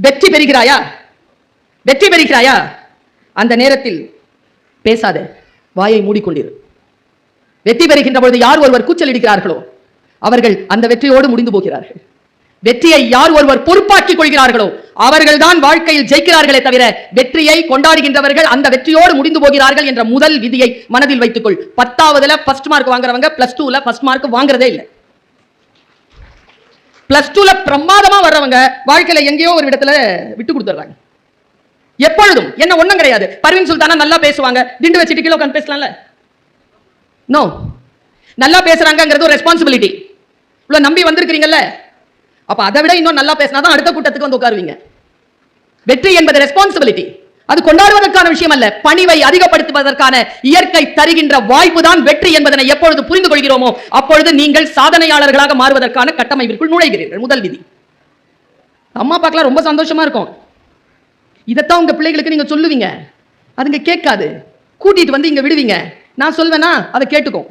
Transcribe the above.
வெற்றி பெறுகிறாயா? வெற்றி பெறுகிறாயா? அந்த நேரத்தில் பேசாத, வாயை மூடிக்கொண்டிரு. வெற்றி பெறுகின்ற பொழுது யார் ஒருவர் கூச்சலிடுகிறார்களோ அவர்கள் அந்த வெற்றியோடு முடிந்து போகிறார்கள். வெற்றியை யார் ஒருவர் பொறுப்பாக்கிக் கொள்கிறார்களோ அவர்கள் தான் வாழ்க்கையில் ஜெயிக்கிறார்களே தவிர வெற்றியை கொண்டாடுகின்றவர்கள் அந்த வெற்றியோடு முடிந்து போகிறார்கள் என்ற முதல் விதியை மனதில் வைத்துக்கொள். 10ஆவதுல ஃபர்ஸ்ட் மார்க் வாங்குறவங்க +2ல ஃபர்ஸ்ட் மார்க் வாங்குறதே இல்லை. +2ல பிரமாதமா வர்றவங்க வாழ்க்கையில எங்கேயோ ஒரு இடத்துல விட்டு கொடுத்துறாங்க. எப்பொழுதும் என்ன ஒண்ணும் கிடையாது. பர்வீன் சுல்தானா நல்லா பேசுவாங்க, திண்டு வச்சுட்டு கீழே உட்கார்ந்து பேசலாம்ல? நோ. நல்லா பேசுறாங்கங்கிறது ஒரு ரெஸ்பான்சிபிலிட்டி. இவ்வளவு நம்பி வந்திருக்கிறீங்கல்ல, அப்ப அதை விட இன்னும் நல்லா பேசினாதான் அடுத்த கூட்டத்துக்கு வந்து உட்காருவீங்க. வெற்றி என்பது ரெஸ்பான்சிபிலிட்டி. அது கொண்டாடுவதற்கான விஷயம் அல்ல, பணிவை அதிகப்படுத்துவதற்கான இயற்கை தருகின்ற வாய்ப்பு தான் வெற்றி என்பதனை எப்பொழுது புரிந்து கொள்கிறோமோ அப்பொழுது நீங்கள் சாதனையாளர்களாக மாறுவதற்கான கட்டமைப்பிற்குள் நுழைகிறீர்கள். முதல் விதி. அம்மா அப்பாக்கெல்லாம் ரொம்ப சந்தோஷமா இருக்கும். இதைத்தான் உங்க பிள்ளைகளுக்கு நீங்க சொல்லுவீங்க, அதுங்க கேட்காது. கூட்டிட்டு வந்து இங்க விடுவீங்க. நான் சொல்வேனா அதை கேட்டுக்கும்.